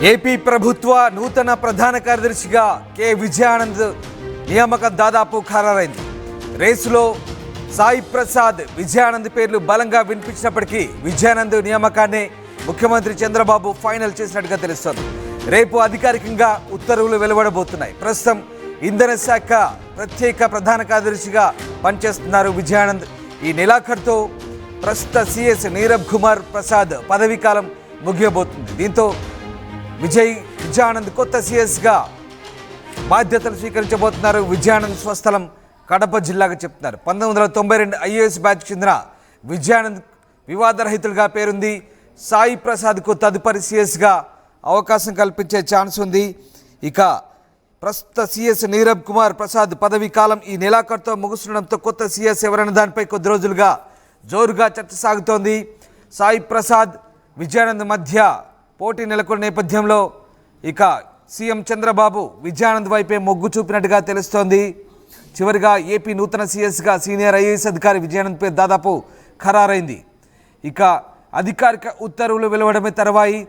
AP ప్రభుత్వ నూతన ప్రధాన కార్యదర్శిగా కె విజయానంద్ నియామకం దాదాపు ఖరారైంది. రేసులో సాయి ప్రసాద్, విజయానంద్ పేర్లు బలంగా వినిపించినప్పటికీ విజయానంద్ నియామకాన్ని ముఖ్యమంత్రి చంద్రబాబు ఫైనల్ చేసినట్టుగా తెలుస్తోంది. రేపు అధికారికంగా ఉత్తర్వులు వెలువడబోతున్నాయి. ప్రస్తుతం ఇంధన శాఖ ప్రత్యేక ప్రధాన కార్యదర్శిగా పనిచేస్తున్నారు విజయానంద్. ఈ నెలాఖరుతో ప్రస్తుత సిఎస్ నీరబ్ కుమార్ ప్రసాద్ పదవీ కాలం ముగియబోతుంది. దీంతో విజయానంద్ కొత్త సిఎస్గా బాధ్యతలు స్వీకరించబోతున్నారు. విజయానంద్ స్వస్థలం కడప జిల్లాగా చెప్తున్నారు. 1992 ఐఏఎస్ బ్యాచ్ చెందిన విజయానంద్ వివాదరహితులుగా పేరుంది. సాయి ప్రసాద్కు తదుపరి సిఎస్గా అవకాశం కల్పించే ఛాన్స్ ఉంది. ఇక ప్రస్తుత సిఎస్ నీరబ్ కుమార్ ప్రసాద్ పదవీ కాలం ఈ నెలాఖరుతో ముగుస్తుండడంతో కొత్త సిఎస్ ఎవరైనా దానిపై కొద్ది రోజులుగా జోరుగా చర్చ సాగుతోంది. సాయి ప్రసాద్, విజయానంద్ మధ్య పోటీ నెలకొన్న నేపథ్యంలో ఇక సీఎం చంద్రబాబు విజయానంద్ వైపే మొగ్గు చూపినట్టుగా తెలుస్తోంది. చివరిగా ఏపీ నూతన సీఎస్గా సీనియర్ ఐఏఎస్ అధికారి విజయానంద్ పేరు దాదాపు ఖరారైంది. ఇక అధికారిక ఉత్తర్వులు వెలువడమే తర్వాయి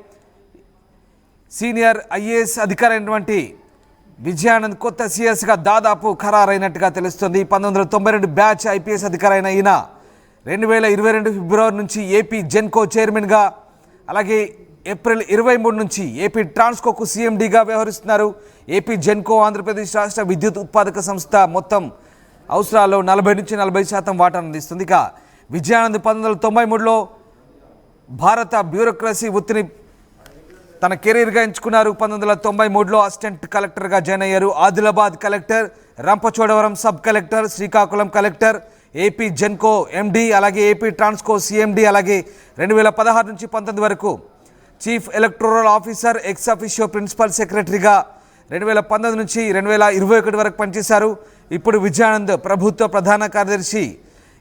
సీనియర్ ఐఏఎస్ అధికారి అయినటువంటి విజయానంద్ కొత్త సీఎస్గా దాదాపు ఖరారైనట్టుగా తెలుస్తుంది. 1992 బ్యాచ్ ఐపీఎస్ అధికారి అయిన ఈయన 2022 ఫిబ్రవరి నుంచి ఏపీ జెన్కో చైర్మన్గా, అలాగే ఏప్రిల్ 23 నుంచి ఏపీ ట్రాన్స్కోకు సీఎండీగా వ్యవహరిస్తున్నారు. ఏపీ జెన్కో ఆంధ్రప్రదేశ్ రాష్ట్ర విద్యుత్ ఉత్పాదక సంస్థ మొత్తం అవసరాల్లో 40 నుంచి 40% వాటాను అందిస్తుంది. ఇక విజయానంద్ 1993లో భారత బ్యూరోక్రసీ వృత్తిని తన కెరీర్గా ఎంచుకున్నారు. 1993లో అసిస్టెంట్ కలెక్టర్గా జాయిన్ అయ్యారు. Adilabad collector, Rampachodavaram sub collector, Srikakulam collector, AP Genco MD, అలాగే ఏపీ ట్రాన్స్కో సిఎండి, అలాగే 2016 నుంచి 19 వరకు chief electoral officer, ex officio principal సెక్రటరీగా 2019 నుంచి 2021 వరకు పనిచేశారు. ఇప్పుడు విజయానంద్ ప్రభుత్వ ప్రధాన కార్యదర్శి,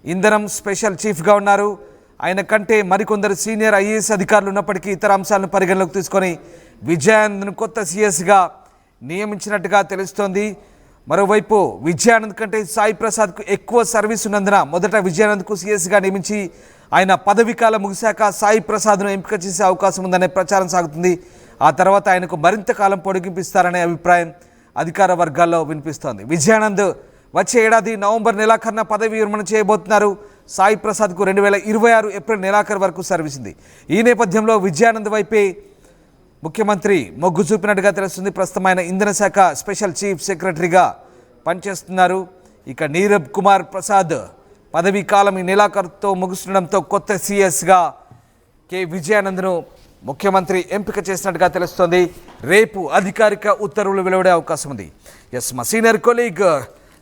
ఇంధనం స్పెషల్ చీఫ్గా ఉన్నారు. ఆయన కంటే మరికొందరు సీనియర్ ఐఏఎస్ అధికారులు ఉన్నప్పటికీ ఇతర అంశాలను పరిగణలోకి తీసుకొని విజయానంద్ను కొత్త సీఎస్గా నియమించినట్టుగా తెలుస్తోంది. మరోవైపు విజయానంద్ కంటే సాయి ప్రసాద్కు ఎక్కువ సర్వీస్ ఉన్నందున మొదట విజయానంద్కు సీఎస్గా నియమించి ఆయన పదవీ కాలం ముగిశాక సాయి ప్రసాద్ను ఎంపిక చేసే అవకాశం ఉందనే ప్రచారం సాగుతుంది. ఆ తర్వాత ఆయనకు మరింత కాలం పొడిగింపిస్తారనే అభిప్రాయం అధికార వర్గాల్లో వినిపిస్తోంది. విజయానంద్ వచ్చే ఏడాది నవంబర్ నెలాఖరున పదవి విరమణ చేయబోతున్నారు. సాయి ప్రసాద్కు 2026 ఏప్రిల్ నెలాఖరు వరకు సర్వీస్ ఉంది. ఈ నేపథ్యంలో విజయానంద్ వైపే ముఖ్యమంత్రి మొగ్గు చూపినట్టుగా తెలుస్తుంది. ప్రస్తుతం ఆయన ఇంధన శాఖ స్పెషల్ చీఫ్ సెక్రటరీగా పనిచేస్తున్నారు. ఇక నీరబ్ కుమార్ ప్రసాద్ పదవీ కాలం ఈ నెలాఖరుతో ముగుస్తుండడంతో కొత్త సీఎస్గా కె విజయానంద్ను ముఖ్యమంత్రి ఎంపిక చేసినట్టుగా తెలుస్తోంది. రేపు అధికారిక ఉత్తర్వులు వెలువడే అవకాశం ఉంది. మా సీనియర్ కొలీగ్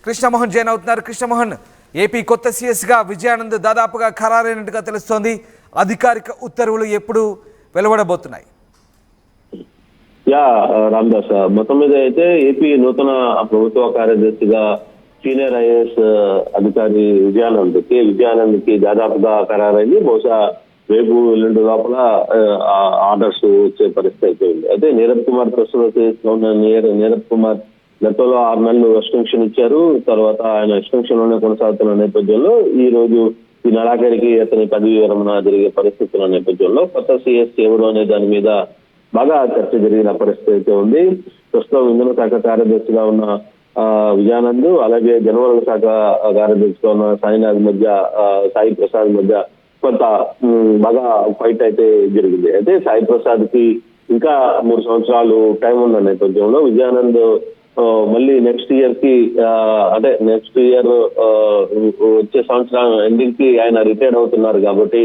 కృష్ణమోహన్ జాయిన్ అవుతున్నారు. కృష్ణమోహన్, ఏపీ కొత్త సీఎస్గా విజయానంద్ దాదాపుగా ఖరారైనట్టుగా తెలుస్తోంది. అధికారిక ఉత్తర్వులు ఎప్పుడు వెలువడబోతున్నాయి? రామ్దాస్, మొత్తం మీద అయితే ఏపీ నూతన ప్రభుత్వ కార్యదర్శిగా సీనియర్ ఐఏఎస్ అధికారి విజయానంద్ కి దాదాపుగా ఖరారైంది. బహుశా రేపు ఎల్లుండి లోపల ఆర్డర్స్ వచ్చే పరిస్థితి అయిపోయింది. అయితే నీరబ్ కుమార్ ప్రస్తుతం నీరబ్ కుమార్ గతంలో 6 నెలలు ఎక్స్టెన్షన్ ఇచ్చారు. తర్వాత ఆయన ఎక్స్టెన్షన్ లోనే కొనసాగుతున్న నేపథ్యంలో ఈ రోజు ఈ నెలాఖరికి అతని పదవి విరమణ జరిగే పరిస్థితుల నేపథ్యంలో కొత్త సిఎస్ ఎవరు అనే దాని మీద బాగా చర్చ జరిగిన పరిస్థితి అయితే ఉంది. ప్రస్తుతం ఇంధన శాఖ కార్యదర్శిగా ఉన్న విజయానంద్, అలాగే జనవరుల శాఖ కార్యదర్శిగా ఉన్న సాయి ప్రసాద్ మధ్య కొంత బాగా ఫైట్ అయితే జరిగింది. అయితే సాయి ప్రసాద్ కి ఇంకా 3 సంవత్సరాలు టైం ఉన్న నేపథ్యంలో విజయానంద్ మళ్ళీ నెక్స్ట్ ఇయర్ వచ్చే సంవత్సరం ఎండింగ్ కి ఆయన రిటైర్ అవుతున్నారు. కాబట్టి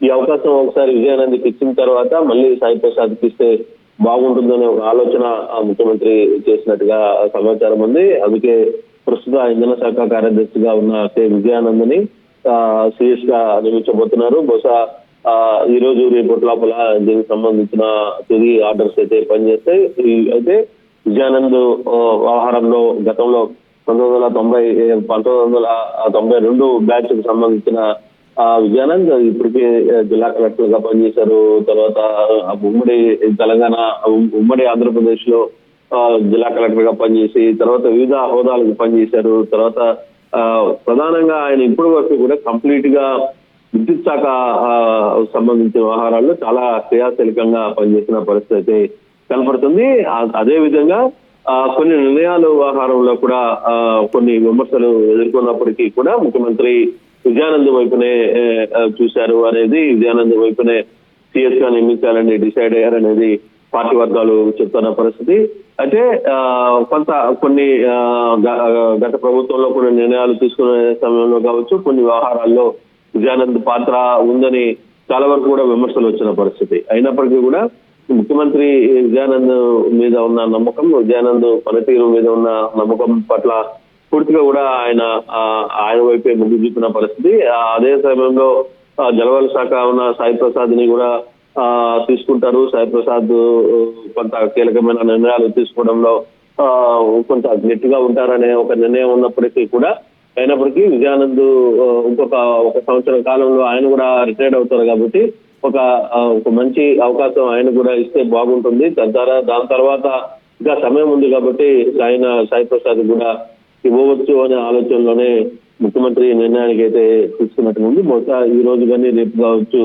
ఈ అవకాశం ఒకసారి విజయానంద్కి ఇచ్చిన తర్వాత మళ్ళీ సాయి ప్రసాద్కి ఇస్తే బాగుంటుందనే ఒక ఆలోచన ముఖ్యమంత్రి చేసినట్టుగా సమాచారం ఉంది. అందుకే ప్రస్తుత ఇంధన శాఖ కార్యదర్శిగా ఉన్న కె విజయానంద్ని సిఎస్ గా నియమించబోతున్నారు. బహుశా ఈ రోజు రేపటి లోపల దీనికి సంబంధించిన తుది ఆర్డర్స్ అయితే పనిచేస్తాయి. అయితే విజయానంద్ వ్యవహారంలో గతంలో 1992 బ్యాచ్ కు సంబంధించిన విజయానంద్ ఇప్పటికే జిల్లా కలెక్టర్ గా పనిచేశారు. తర్వాత ఉమ్మడి ఆంధ్రప్రదేశ్ లో జిల్లా కలెక్టర్ గా పనిచేసి తర్వాత వివిధ హోదాలకు పనిచేశారు. తర్వాత ప్రధానంగా ఆయన ఇప్పటి వరకు కూడా కంప్లీట్ గా విద్యుత్ శాఖ సంబంధించిన వ్యవహారాల్లో చాలా క్రియాశీలకంగా పనిచేసిన పరిస్థితి అయితే కనపడుతుంది. అదే విధంగా కొన్ని నిర్ణయాలు వ్యవహారంలో కూడా కొన్ని విమర్శలు ఎదుర్కొన్నప్పటికీ కూడా ముఖ్యమంత్రి విజయానంద్ వైపునే చూశారు అనేది, విజయానంద్ వైపునే సిఎస్ గా నియమించాలని డిసైడ్ అయ్యారనేది పార్టీ వర్గాలు చెప్తున్న పరిస్థితి. అయితే కొన్ని గత ప్రభుత్వంలో కొన్ని నిర్ణయాలు తీసుకునే సమయంలో కావచ్చు, కొన్ని వ్యవహారాల్లో విజయానంద్ పాత్ర ఉందని చాలా వరకు కూడా విమర్శలు వచ్చిన పరిస్థితి. అయినప్పటికీ కూడా ముఖ్యమంత్రి విజయానంద్ మీద ఉన్న నమ్మకం, విజయానంద్ పనితీరు మీద ఉన్న నమ్మకం పట్ల పూర్తిగా కూడా ఆయన వైపే మొగ్గు చూపిన పరిస్థితి. అదే సమయంలో జలవనరుల శాఖ ఉన్న సాయి ప్రసాద్ ని కూడా తీసుకుంటారు. సాయి ప్రసాద్ కొంత కీలకమైన నిర్ణయాలు తీసుకోవడంలో కొంత గట్టిగా ఉంటారనే ఒక నిర్ణయం ఉన్నప్పటికీ కూడా, అయినప్పటికీ విజయానంద్ ఒక సంవత్సరం కాలంలో ఆయన కూడా రిటైర్డ్ అవుతారు కాబట్టి ఒక మంచి అవకాశం ఆయన కూడా ఇస్తే బాగుంటుంది. దాని తర్వాత ఇంకా సమయం ఉంది కాబట్టి సాయి ప్రసాద్ కూడా ఇవ్వవచ్చు అనే ఆలోచనలోనే ముఖ్యమంత్రి నిర్ణయానికి అయితే తీసుకున్నట్టు ఉంది. బహుశా ఈ రోజు కానీ రేపు కావచ్చు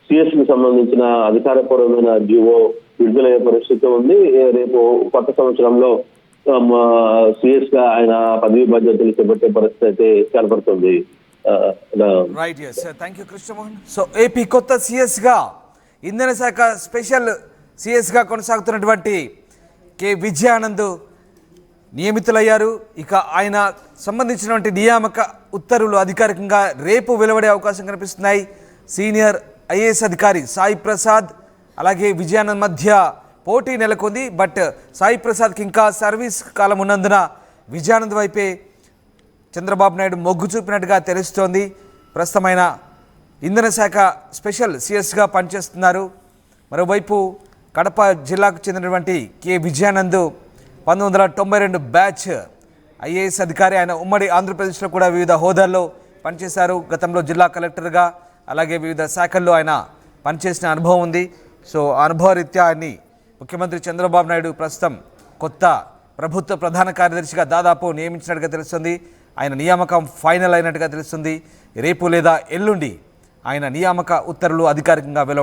సిఎస్ కి సంబంధించిన అధికారపూర్వమైన జీవో విడుదలయ్యే పరిస్థితి ఉంది. రేపు కొత్త సంవత్సరంలో సిఎస్ గా ఆయన పదవి బాధ్యతలు చేపట్టే పరిస్థితి అయితే కనపడుతుంది. Right, yes, thank you Krishnamohan. So AP కొత్త సిఎస్గా ఇంధన శాఖ స్పెషల్ సిఎస్గా కొనసాగుతున్నటువంటి కె విజయానంద్ నియమితులయ్యారు. ఇక ఆయన సంబంధించినటువంటి నియామక ఉత్తర్వులు అధికారికంగా రేపు వెలువడే అవకాశం కనిపిస్తున్నాయి. సీనియర్ ఐఏఎస్ అధికారి సాయి ప్రసాద్ అలాగే విజయానంద్ మధ్య పోటీ నెలకొంది. బట్ సాయి ప్రసాద్కి ఇంకా సర్వీస్ కాలం ఉన్నందున విజయానంద్ వైపే చంద్రబాబు నాయుడు మొగ్గు చూపినట్టుగా తెలుస్తోంది. ప్రస్తుతమైన ఇంధన శాఖ స్పెషల్ సిఎస్గా పనిచేస్తున్నారు. మరోవైపు కడప జిల్లాకు చెందినటువంటి కె విజయానంద్ 1992 బ్యాచ్ ఐఏఎస్ అధికారి. ఆయన ఉమ్మడి ఆంధ్రప్రదేశ్లో కూడా వివిధ హోదాల్లో పనిచేశారు. గతంలో జిల్లా కలెక్టర్గా అలాగే వివిధ శాఖల్లో ఆయన పనిచేసిన అనుభవం ఉంది. సో అనుభవరీత్యా ఆయన్ని ముఖ్యమంత్రి చంద్రబాబు నాయుడు ప్రస్తుతం కొత్త ప్రభుత్వ ప్రధాన కార్యదర్శిగా దాదాపు నియమించినట్టుగా తెలుస్తుంది. ఆయన నియామకం ఫైనల్ అయినట్టుగా తెలుస్తుంది. రేపు లేదా ఎల్లుండి ఆయన నియామక ఉత్తర్వులు అధికారికంగా వెలువ